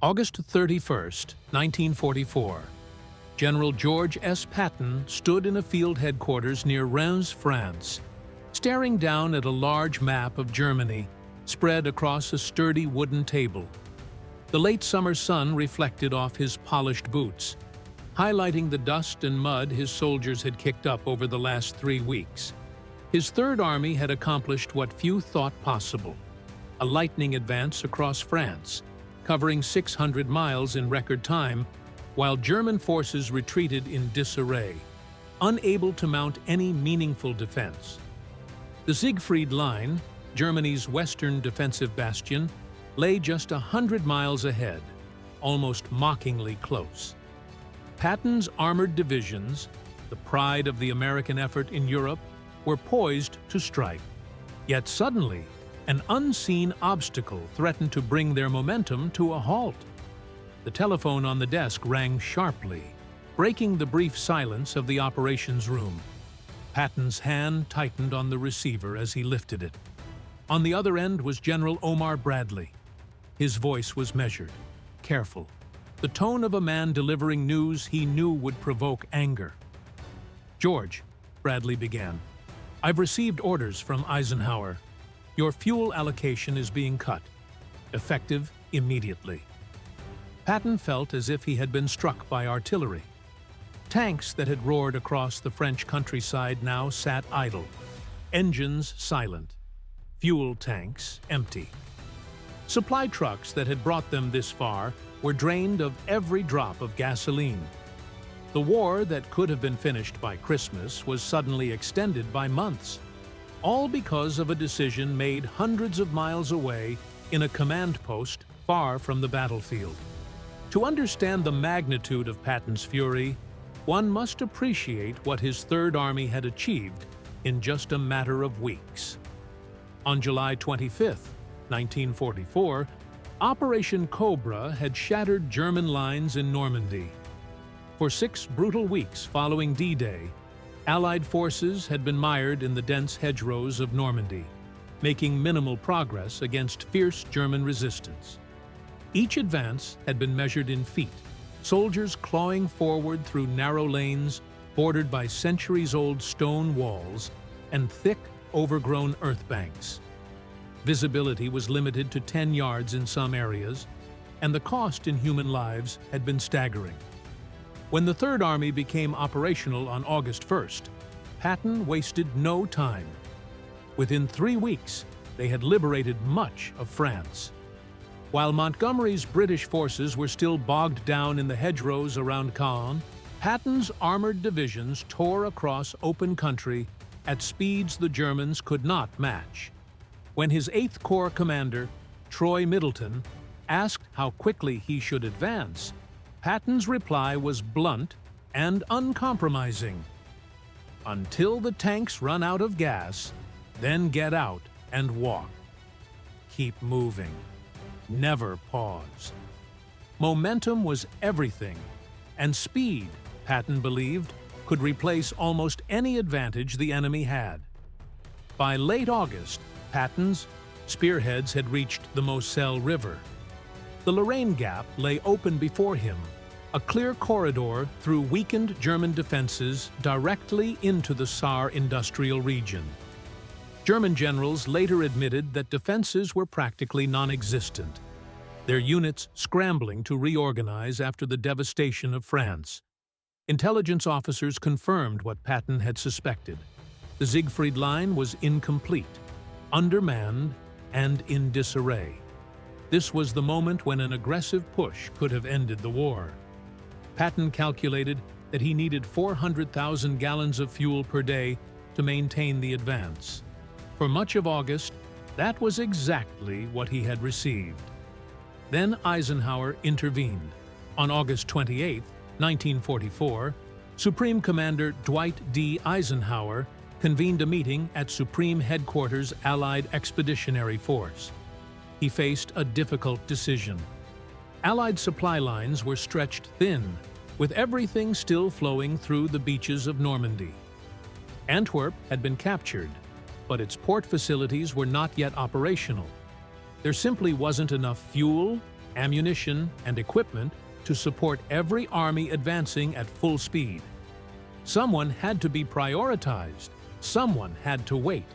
August 31st, 1944. General George S. Patton stood in a field headquarters near Rhine, France, staring down at a large map of Germany spread across a sturdy wooden table. The late summer sun reflected off his polished boots, highlighting the dust and mud his soldiers had kicked up over the last 3 weeks. His Third Army had accomplished what few thought possible: a lightning advance across France, covering 600 miles in record time, while German forces retreated in disarray, unable to mount any meaningful defense. The Siegfried Line, Germany's western defensive bastion, lay just 100 miles ahead, almost mockingly close. Patton's armored divisions, the pride of the American effort in Europe, were poised to strike. Yet suddenly, an unseen obstacle threatened to bring their momentum to a halt. The telephone on the desk rang sharply, breaking the brief silence of the operations room. Patton's hand tightened on the receiver as he lifted it. On the other end was General Omar Bradley. His voice was measured, careful, the tone of a man delivering news he knew would provoke anger. "George," Bradley began, "I've received orders from Eisenhower. Your fuel allocation is being cut, effective immediately." Patton felt as if he had been struck by artillery. Tanks that had roared across the French countryside now sat idle, engines silent, fuel tanks empty. Supply trucks that had brought them this far were drained of every drop of gasoline. The war that could have been finished by Christmas was suddenly extended by months, all because of a decision made hundreds of miles away in a command post far from the battlefield. To understand the magnitude of Patton's fury, one must appreciate what his Third Army had achieved in just a matter of weeks. On July 25, 1944, Operation Cobra had shattered German lines in Normandy. For 6 brutal weeks following D-Day, Allied forces had been mired in the dense hedgerows of Normandy, making minimal progress against fierce German resistance. Each advance had been measured in feet, soldiers clawing forward through narrow lanes bordered by centuries-old stone walls and thick, overgrown earth banks. Visibility was limited to 10 yards in some areas, and the cost in human lives had been staggering. When the Third Army became operational on August 1st, Patton wasted no time. Within 3 weeks, they had liberated much of France. While Montgomery's British forces were still bogged down in the hedgerows around Caen, Patton's armored divisions tore across open country at speeds the Germans could not match. When his 8th Corps commander, Troy Middleton, asked how quickly he should advance, Patton's reply was blunt and uncompromising. "Until the tanks run out of gas, then get out and walk. Keep moving. Never pause." Momentum was everything, and speed, Patton believed, could replace almost any advantage the enemy had. By late August, Patton's spearheads had reached the Moselle River. The Lorraine Gap lay open before him, a clear corridor through weakened German defenses directly into the Saar industrial region. German generals later admitted that defenses were practically non-existent, their units scrambling to reorganize after the devastation of France. Intelligence officers confirmed what Patton had suspected. The Siegfried Line was incomplete, undermanned, and in disarray. This was the moment when an aggressive push could have ended the war. Patton calculated that he needed 400,000 gallons of fuel per day to maintain the advance. For much of August, that was exactly what he had received. Then Eisenhower intervened. On August 28, 1944, Supreme Commander Dwight D. Eisenhower convened a meeting at Supreme Headquarters Allied Expeditionary Force. He faced a difficult decision. Allied supply lines were stretched thin, with everything still flowing through the beaches of Normandy. Antwerp had been captured, but its port facilities were not yet operational. There simply wasn't enough fuel, ammunition, and equipment to support every army advancing at full speed. Someone had to be prioritized. Someone had to wait.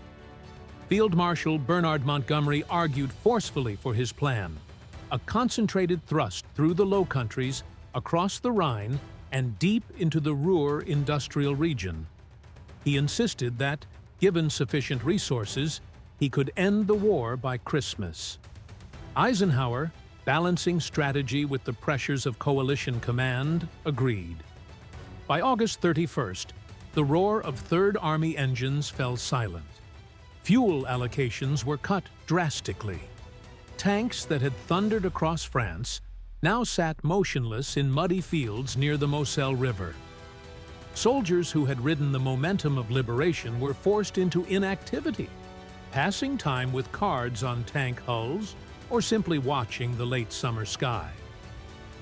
Field Marshal Bernard Montgomery argued forcefully for his plan: a concentrated thrust through the Low Countries, across the Rhine, and deep into the Ruhr industrial region. He insisted that, given sufficient resources, he could end the war by Christmas. Eisenhower, balancing strategy with the pressures of coalition command, agreed. By August 31st, the roar of Third Army engines fell silent. Fuel allocations were cut drastically. Tanks that had thundered across France now sat motionless in muddy fields near the Moselle River. Soldiers who had ridden the momentum of liberation were forced into inactivity, passing time with cards on tank hulls or simply watching the late summer sky.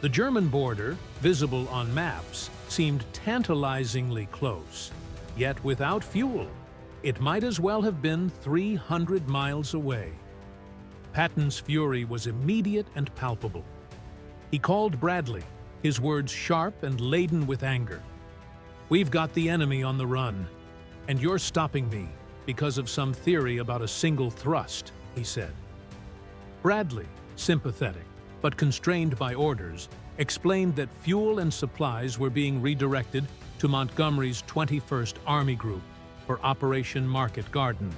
The German border, visible on maps, seemed tantalizingly close, yet without fuel, it might as well have been 300 miles away. Patton's fury was immediate and palpable. He called Bradley, his words sharp and laden with anger. "We've got the enemy on the run, and you're stopping me because of some theory about a single thrust," he said. Bradley, sympathetic but constrained by orders, explained that fuel and supplies were being redirected to Montgomery's 21st Army Group for Operation Market Garden.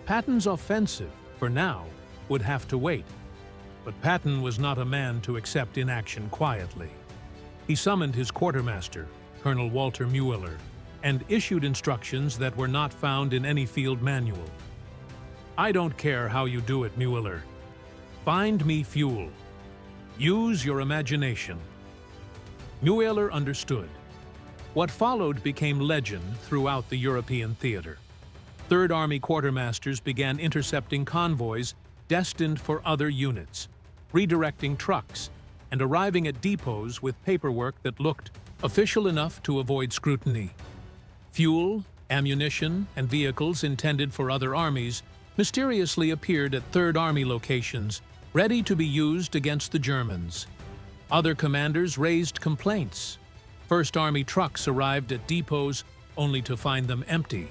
Patton's offensive, for now, would have to wait. But Patton was not a man to accept inaction quietly. He summoned his quartermaster, Colonel Walter Mueller, and issued instructions that were not found in any field manual. "I don't care how you do it, Mueller. Find me fuel. Use your imagination." Mueller understood. What followed became legend throughout the European theater. Third Army quartermasters began intercepting convoys destined for other units, redirecting trucks, and arriving at depots with paperwork that looked official enough to avoid scrutiny. Fuel, ammunition, and vehicles intended for other armies mysteriously appeared at Third Army locations, ready to be used against the Germans. Other commanders raised complaints. First Army trucks arrived at depots only to find them empty.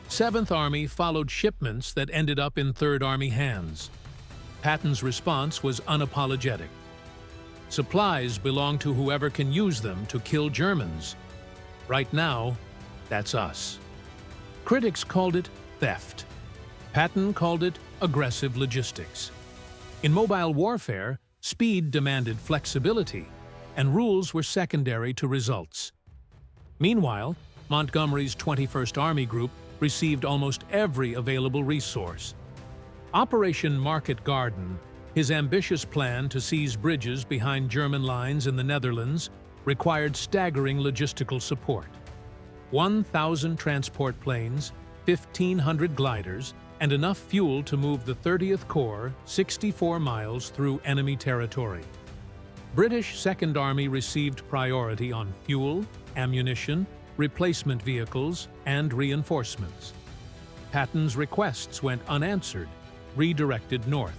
Seventh Army followed shipments that ended up in Third Army hands. Patton's response was unapologetic. "Supplies belong to whoever can use them to kill Germans. Right now, that's us." Critics called it theft. Patton called it aggressive logistics. In mobile warfare, speed demanded flexibility, and rules were secondary to results. Meanwhile, Montgomery's 21st Army Group received almost every available resource. Operation Market Garden, his ambitious plan to seize bridges behind German lines in the Netherlands, required staggering logistical support. 1,000 transport planes, 1,500 gliders, and enough fuel to move the 30th Corps 64 miles through enemy territory. British Second Army received priority on fuel, ammunition, replacement vehicles, and reinforcements. Patton's requests went unanswered, redirected north.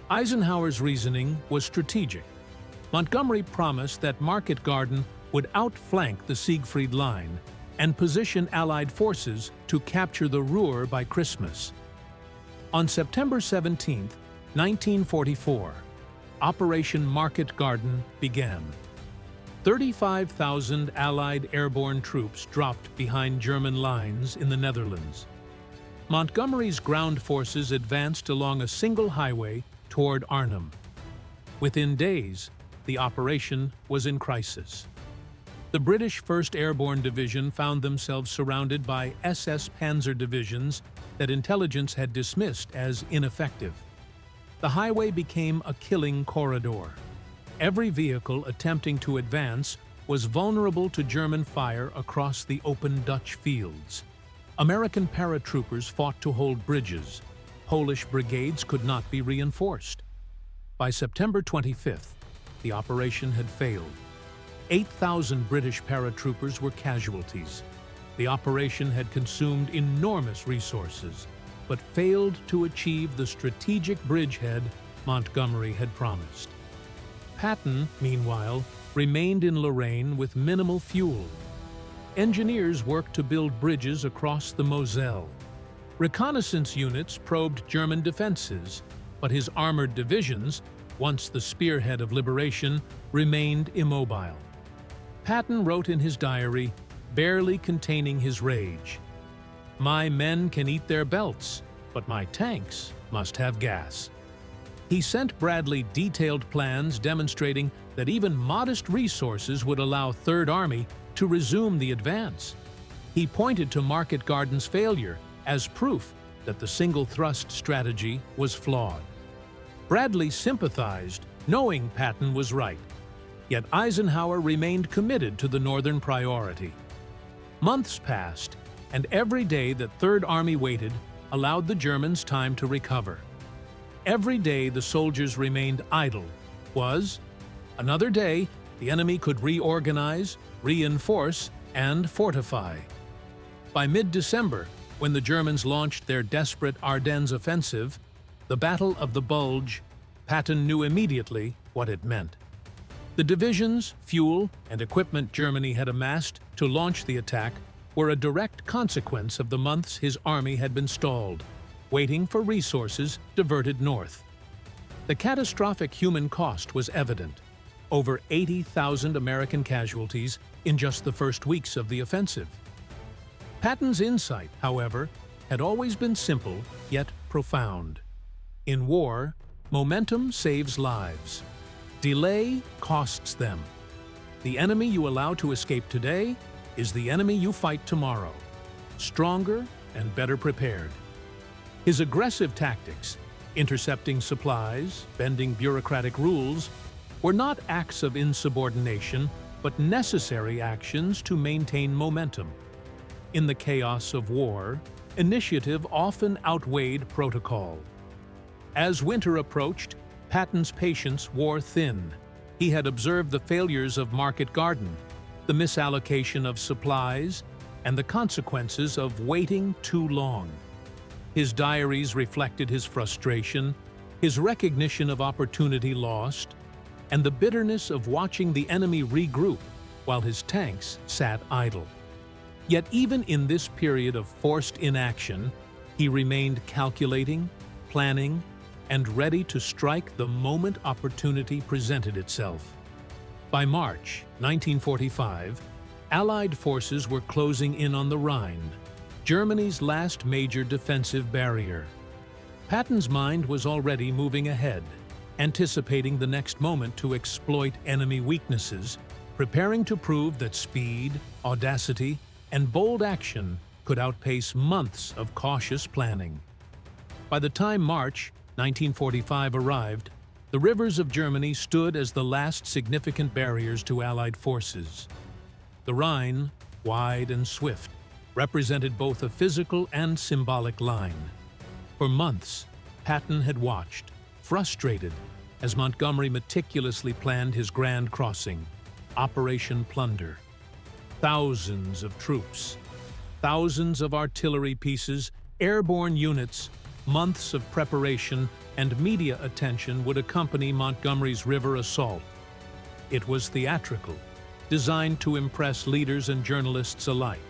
Eisenhower's reasoning was strategic. Montgomery promised that Market Garden would outflank the Siegfried Line and position Allied forces to capture the Ruhr by Christmas. On September 17, 1944, Operation Market Garden began. 35,000 Allied airborne troops dropped behind German lines in the Netherlands. Montgomery's ground forces advanced along a single highway toward Arnhem. Within days, the operation was in crisis. The British 1st Airborne Division found themselves surrounded by SS Panzer divisions that intelligence had dismissed as ineffective. The highway became a killing corridor. Every vehicle attempting to advance was vulnerable to German fire across the open Dutch fields. American paratroopers fought to hold bridges. Polish brigades could not be reinforced. By September 25th, the operation had failed. 8,000 British paratroopers were casualties. The operation had consumed enormous resources, but failed to achieve the strategic bridgehead Montgomery had promised. Patton, meanwhile, remained in Lorraine with minimal fuel. Engineers worked to build bridges across the Moselle. Reconnaissance units probed German defenses, but his armored divisions, once the spearhead of liberation, remained immobile. Patton wrote in his diary, barely containing his rage, "My men can eat their belts, but my tanks must have gas." He sent Bradley detailed plans demonstrating that even modest resources would allow Third Army to resume the advance. He pointed to Market Garden's failure as proof that the single-thrust strategy was flawed. Bradley sympathized, knowing Patton was right. Yet Eisenhower remained committed to the Northern priority. Months passed, and every day that Third Army waited allowed the Germans time to recover. Every day the soldiers remained idle was another day the enemy could reorganize, reinforce, and fortify. By mid-December, when the Germans launched their desperate Ardennes offensive, the Battle of the Bulge, Patton knew immediately what it meant. The divisions, fuel, and equipment Germany had amassed to launch the attack were a direct consequence of the months his army had been stalled, waiting for resources diverted north. The catastrophic human cost was evident. Over 80,000 American casualties in just the first weeks of the offensive. Patton's insight, however, had always been simple yet profound. In war, momentum saves lives. Delay costs them. The enemy you allow to escape today is the enemy you fight tomorrow, stronger and better prepared. His aggressive tactics, intercepting supplies, bending bureaucratic rules, were not acts of insubordination, but necessary actions to maintain momentum. In the chaos of war, initiative often outweighed protocol. As winter approached, Patton's patience wore thin. He had observed the failures of Market Garden, the misallocation of supplies, and the consequences of waiting too long. His diaries reflected his frustration, his recognition of opportunity lost, and the bitterness of watching the enemy regroup while his tanks sat idle. Yet even in this period of forced inaction, he remained calculating, planning, and ready to strike the moment opportunity presented itself. By March 1945, Allied forces were closing in on the Rhine, Germany's last major defensive barrier. Patton's mind was already moving ahead, anticipating the next moment to exploit enemy weaknesses, preparing to prove that speed, audacity, and bold action could outpace months of cautious planning. By the time March 1945 arrived, the rivers of Germany stood as the last significant barriers to Allied forces. The Rhine, wide and swift, represented both a physical and symbolic line. For months, Patton had watched, frustrated, as Montgomery meticulously planned his grand crossing, Operation Plunder. Thousands of troops, thousands of artillery pieces, airborne units, months of preparation, and media attention would accompany Montgomery's river assault. It was theatrical, designed to impress leaders and journalists alike.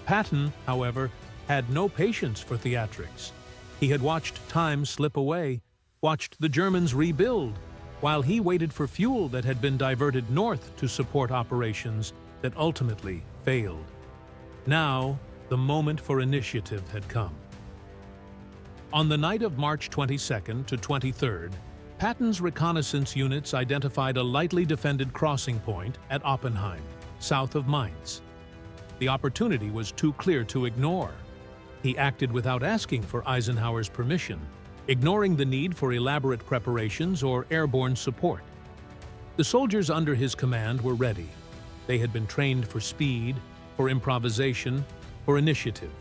Patton, however, had no patience for theatrics. He had watched time slip away, watched the Germans rebuild, while he waited for fuel that had been diverted north to support operations that ultimately failed. Now, the moment for initiative had come. On the night of March 22nd to 23rd, Patton's reconnaissance units identified a lightly defended crossing point at Oppenheim, south of Mainz. The opportunity was too clear to ignore. He acted without asking for Eisenhower's permission, ignoring the need for elaborate preparations or airborne support. The soldiers under his command were ready. They had been trained for speed, for improvisation, for initiative.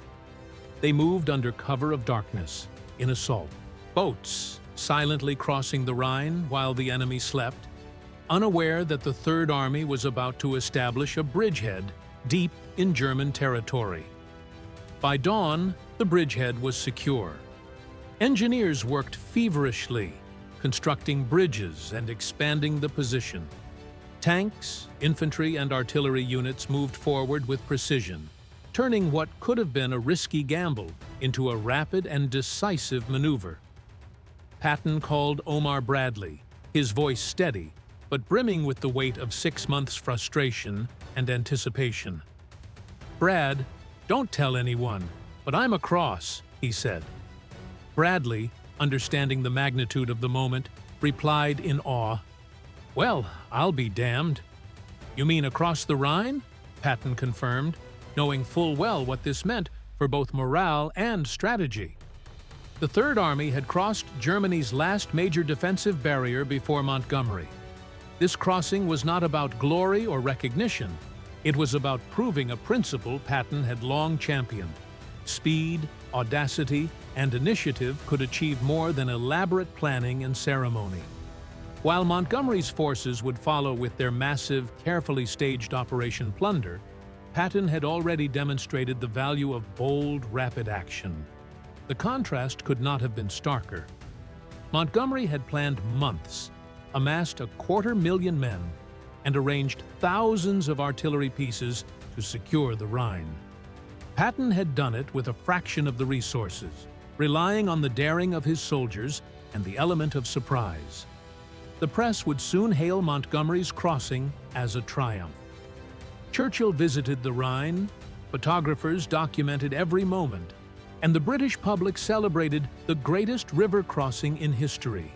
They moved under cover of darkness, in assault. Boats, silently crossing the Rhine while the enemy slept, unaware that the Third Army was about to establish a bridgehead deep in German territory. By dawn, the bridgehead was secure. Engineers worked feverishly, constructing bridges and expanding the position. Tanks, infantry, and artillery units moved forward with precision, turning what could have been a risky gamble into a rapid and decisive maneuver. Patton called Omar Bradley, his voice steady, but brimming with the weight of 6 months' frustration and anticipation. "Brad, don't tell anyone, but I'm across," he said. Bradley, understanding the magnitude of the moment, replied in awe, "Well, I'll be damned." "You mean across the Rhine?" Patton confirmed, knowing full well what this meant for both morale and strategy. The Third Army had crossed Germany's last major defensive barrier before Montgomery. This crossing was not about glory or recognition. It was about proving a principle Patton had long championed. Speed, audacity, and initiative could achieve more than elaborate planning and ceremony. While Montgomery's forces would follow with their massive, carefully staged Operation Plunder, Patton had already demonstrated the value of bold, rapid action. The contrast could not have been starker. Montgomery had planned months, amassed 250,000 men, and arranged thousands of artillery pieces to secure the Rhine. Patton had done it with a fraction of the resources, relying on the daring of his soldiers and the element of surprise. The press would soon hail Montgomery's crossing as a triumph. Churchill visited the Rhine, photographers documented every moment, and the British public celebrated the greatest river crossing in history.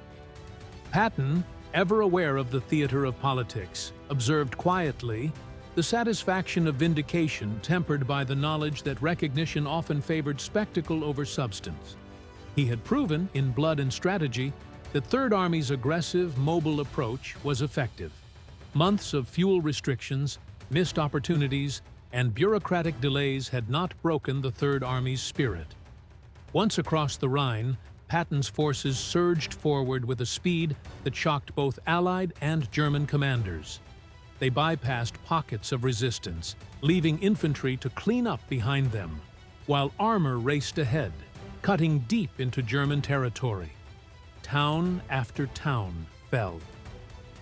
Patton, ever aware of the theater of politics, observed quietly, the satisfaction of vindication tempered by the knowledge that recognition often favored spectacle over substance. He had proven, in blood and strategy, that Third Army's aggressive, mobile approach was effective. Months of fuel restrictions, missed opportunities, and bureaucratic delays had not broken the Third Army's spirit. Once across the Rhine, Patton's forces surged forward with a speed that shocked both Allied and German commanders. They bypassed pockets of resistance, leaving infantry to clean up behind them, while armor raced ahead, cutting deep into German territory. Town after town fell.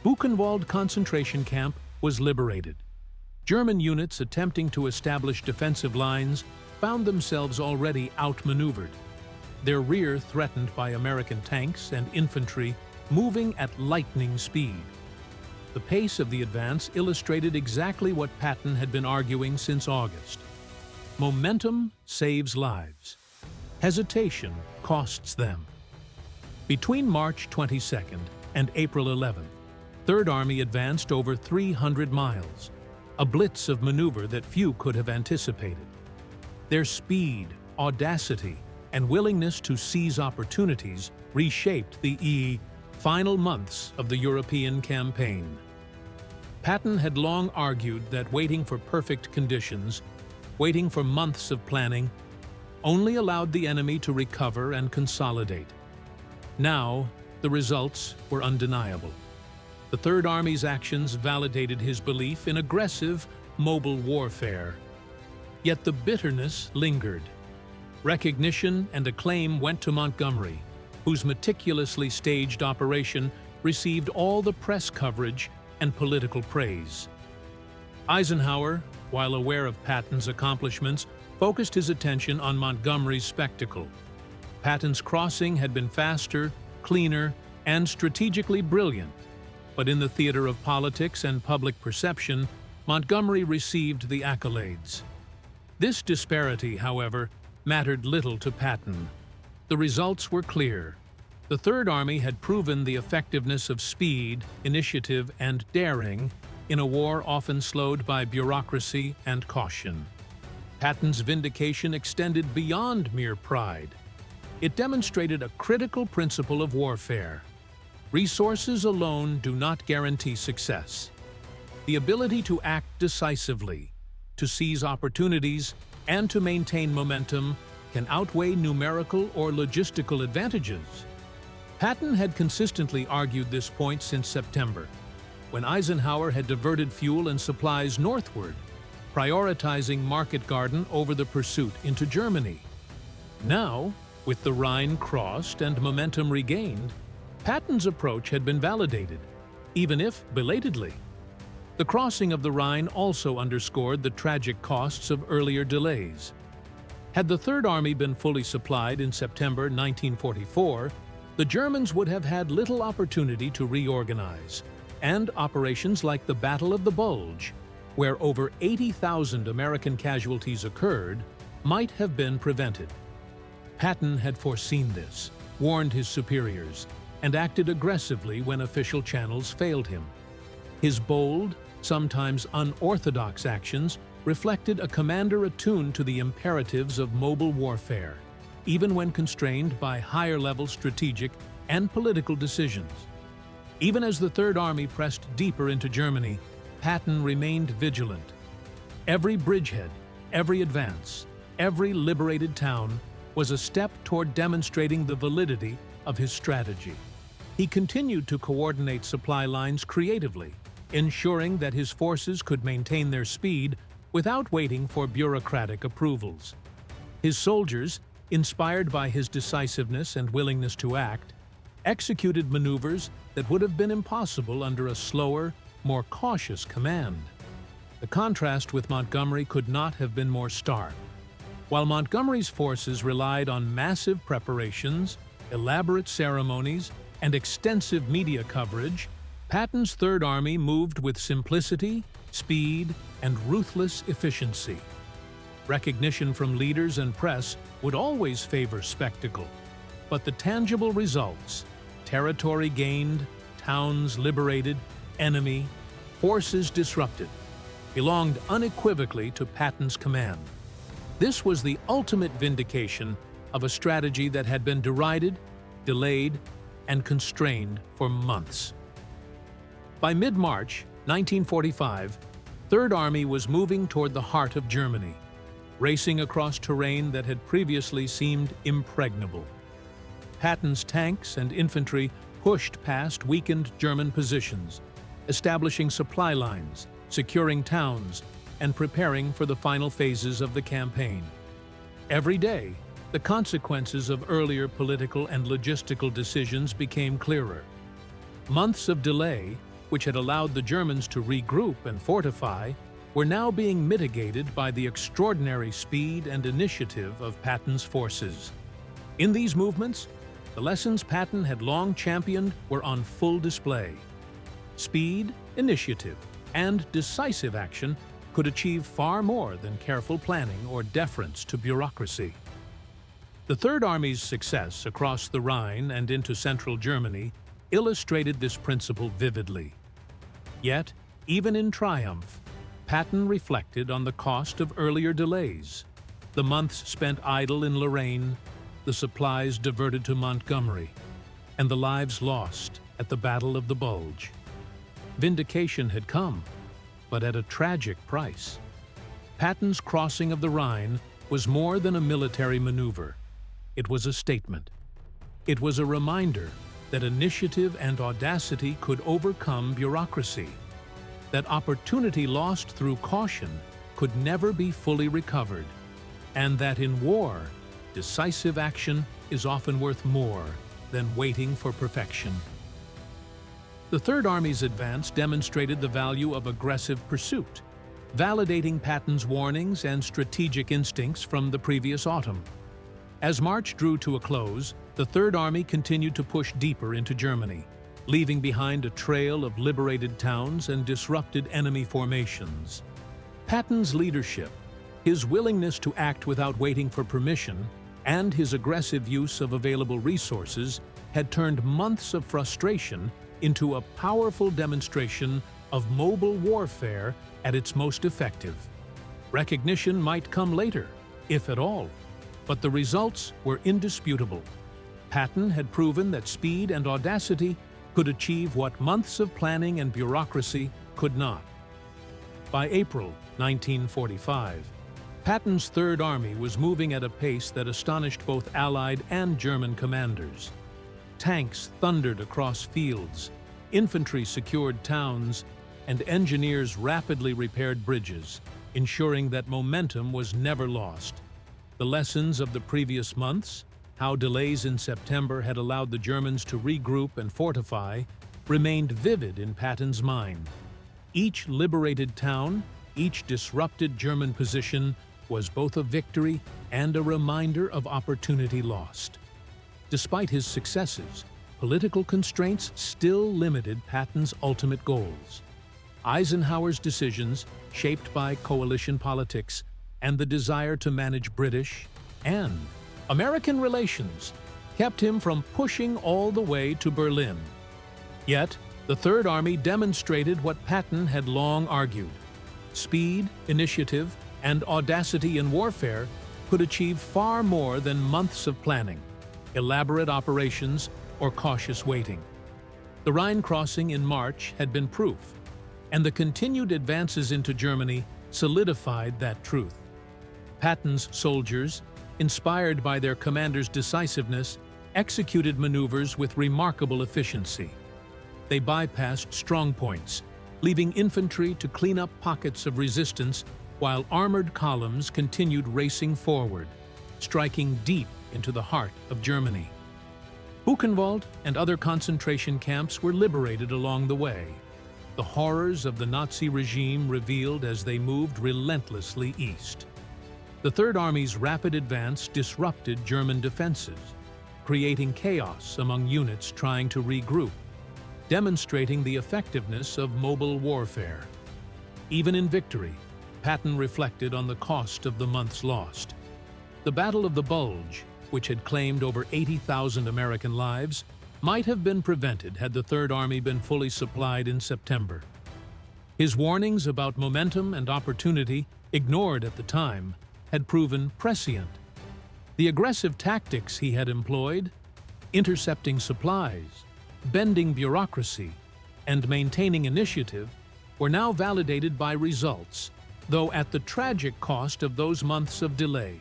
Buchenwald concentration camp was liberated. German units attempting to establish defensive lines found themselves already outmaneuvered, their rear threatened by American tanks and infantry moving at lightning speed. The pace of the advance illustrated exactly what Patton had been arguing since August. Momentum saves lives. Hesitation costs them. Between March 22nd and April 11th, Third Army advanced over 300 miles, a blitz of maneuver that few could have anticipated. Their speed, audacity, and willingness to seize opportunities reshaped the final months of the European campaign. Patton had long argued that waiting for perfect conditions, waiting for months of planning, only allowed the enemy to recover and consolidate. Now, the results were undeniable. The Third Army's actions validated his belief in aggressive, mobile warfare. Yet the bitterness lingered. Recognition and acclaim went to Montgomery, whose meticulously staged operation received all the press coverage and political praise. Eisenhower, while aware of Patton's accomplishments, focused his attention on Montgomery's spectacle. Patton's crossing had been faster, cleaner, and strategically brilliant, but in the theater of politics and public perception, Montgomery received the accolades. This disparity, however, mattered little to Patton. The results were clear. The Third Army had proven the effectiveness of speed, initiative, and daring in a war often slowed by bureaucracy and caution. Patton's vindication extended beyond mere pride. It demonstrated a critical principle of warfare. Resources alone do not guarantee success. The ability to act decisively, to seize opportunities, and to maintain momentum can outweigh numerical or logistical advantages. Patton had consistently argued this point since September, when Eisenhower had diverted fuel and supplies northward, prioritizing Market Garden over the pursuit into Germany. Now, with the Rhine crossed and momentum regained, Patton's approach had been validated, even if belatedly. The crossing of the Rhine also underscored the tragic costs of earlier delays. Had the Third Army been fully supplied in September 1944, the Germans would have had little opportunity to reorganize, and operations like the Battle of the Bulge, where over 80,000 American casualties occurred, might have been prevented. Patton had foreseen this, warned his superiors, and acted aggressively when official channels failed him. His bold, sometimes unorthodox actions reflected a commander attuned to the imperatives of mobile warfare, even when constrained by higher-level strategic and political decisions. Even as the Third Army pressed deeper into Germany, Patton remained vigilant. Every bridgehead, every advance, every liberated town was a step toward demonstrating the validity of his strategy. He continued to coordinate supply lines creatively, ensuring that his forces could maintain their speed without waiting for bureaucratic approvals. His soldiers, inspired by his decisiveness and willingness to act, executed maneuvers that would have been impossible under a slower, more cautious command. The contrast with Montgomery could not have been more stark. While Montgomery's forces relied on massive preparations, elaborate ceremonies, and extensive media coverage, Patton's Third Army moved with simplicity, speed, and ruthless efficiency. Recognition from leaders and press would always favor spectacle, but the tangible results, territory gained, towns liberated, enemy, forces disrupted, belonged unequivocally to Patton's command. This was the ultimate vindication of a strategy that had been derided, delayed, and constrained for months. By mid-March 1945, Third Army was moving toward the heart of Germany, racing across terrain that had previously seemed impregnable. Patton's tanks and infantry pushed past weakened German positions, establishing supply lines, securing towns, and preparing for the final phases of the campaign. Every day, the consequences of earlier political and logistical decisions became clearer. Months of delay, which had allowed the Germans to regroup and fortify, were now being mitigated by the extraordinary speed and initiative of Patton's forces. In these movements, the lessons Patton had long championed were on full display. Speed, initiative, and decisive action could achieve far more than careful planning or deference to bureaucracy. The Third Army's success across the Rhine and into central Germany illustrated this principle vividly. Yet, even in triumph, Patton reflected on the cost of earlier delays, the months spent idle in Lorraine, the supplies diverted to Montgomery, and the lives lost at the Battle of the Bulge. Vindication had come, but at a tragic price. Patton's crossing of the Rhine was more than a military maneuver. It was a statement. It was a reminder that initiative and audacity could overcome bureaucracy, that opportunity lost through caution could never be fully recovered, and that in war, decisive action is often worth more than waiting for perfection. The Third Army's advance demonstrated the value of aggressive pursuit, validating Patton's warnings and strategic instincts from the previous autumn. As March drew to a close, the Third Army continued to push deeper into Germany, leaving behind a trail of liberated towns and disrupted enemy formations. Patton's leadership, his willingness to act without waiting for permission, and his aggressive use of available resources had turned months of frustration into a powerful demonstration of mobile warfare at its most effective. Recognition might come later, if at all, but the results were indisputable. Patton had proven that speed and audacity could achieve what months of planning and bureaucracy could not. By April 1945, Patton's Third Army was moving at a pace that astonished both Allied and German commanders. Tanks thundered across fields, infantry secured towns, and engineers rapidly repaired bridges, ensuring that momentum was never lost. The lessons of the previous months, How delays in September had allowed the Germans to regroup and fortify remained vivid in Patton's mind. Each liberated town, each disrupted German position, was both a victory and a reminder of opportunity lost. Despite his successes, political constraints still limited Patton's ultimate goals. Eisenhower's decisions, shaped by coalition politics and the desire to manage British and American relations, kept him from pushing all the way to Berlin. Yet, the Third Army demonstrated what Patton had long argued. Speed, initiative, and audacity in warfare could achieve far more than months of planning, elaborate operations, or cautious waiting. The Rhine crossing in March had been proof, and the continued advances into Germany solidified that truth. Patton's soldiers, inspired by their commander's decisiveness, executed maneuvers with remarkable efficiency. They bypassed strongpoints, leaving infantry to clean up pockets of resistance while armored columns continued racing forward, striking deep into the heart of Germany. Buchenwald and other concentration camps were liberated along the way, the horrors of the Nazi regime revealed as they moved relentlessly east. The Third Army's rapid advance disrupted German defenses, creating chaos among units trying to regroup, demonstrating the effectiveness of mobile warfare. Even in victory, Patton reflected on the cost of the months lost. The Battle of the Bulge, which had claimed over 80,000 American lives, might have been prevented had the Third Army been fully supplied in September. His warnings about momentum and opportunity, ignored at the time, had proven prescient. The aggressive tactics he had employed, intercepting supplies, bending bureaucracy, and maintaining initiative, were now validated by results, though at the tragic cost of those months of delay.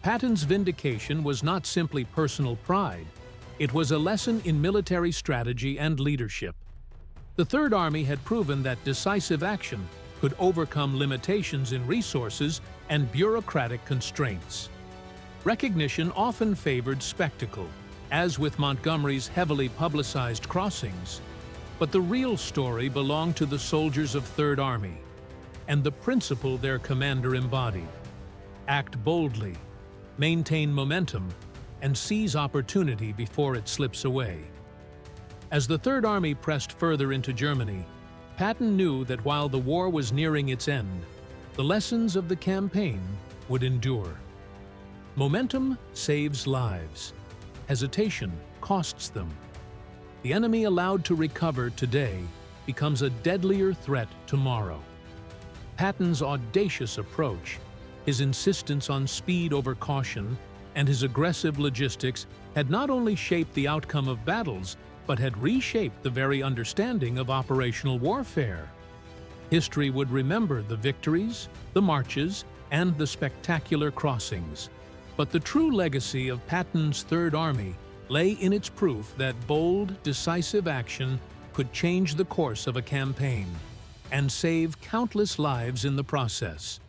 Patton's vindication was not simply personal pride, it was a lesson in military strategy and leadership. The Third Army had proven that decisive action could overcome limitations in resources and bureaucratic constraints. Recognition often favored spectacle, as with Montgomery's heavily publicized crossings, but the real story belonged to the soldiers of Third Army and the principle their commander embodied: act boldly, maintain momentum, and seize opportunity before it slips away. As the Third Army pressed further into Germany, Patton knew that while the war was nearing its end, the lessons of the campaign would endure. Momentum saves lives. Hesitation costs them. The enemy allowed to recover today becomes a deadlier threat tomorrow. Patton's audacious approach, his insistence on speed over caution, and his aggressive logistics had not only shaped the outcome of battles, but had reshaped the very understanding of operational warfare. History would remember the victories, the marches, and the spectacular crossings. But the true legacy of Patton's Third Army lay in its proof that bold, decisive action could change the course of a campaign and save countless lives in the process.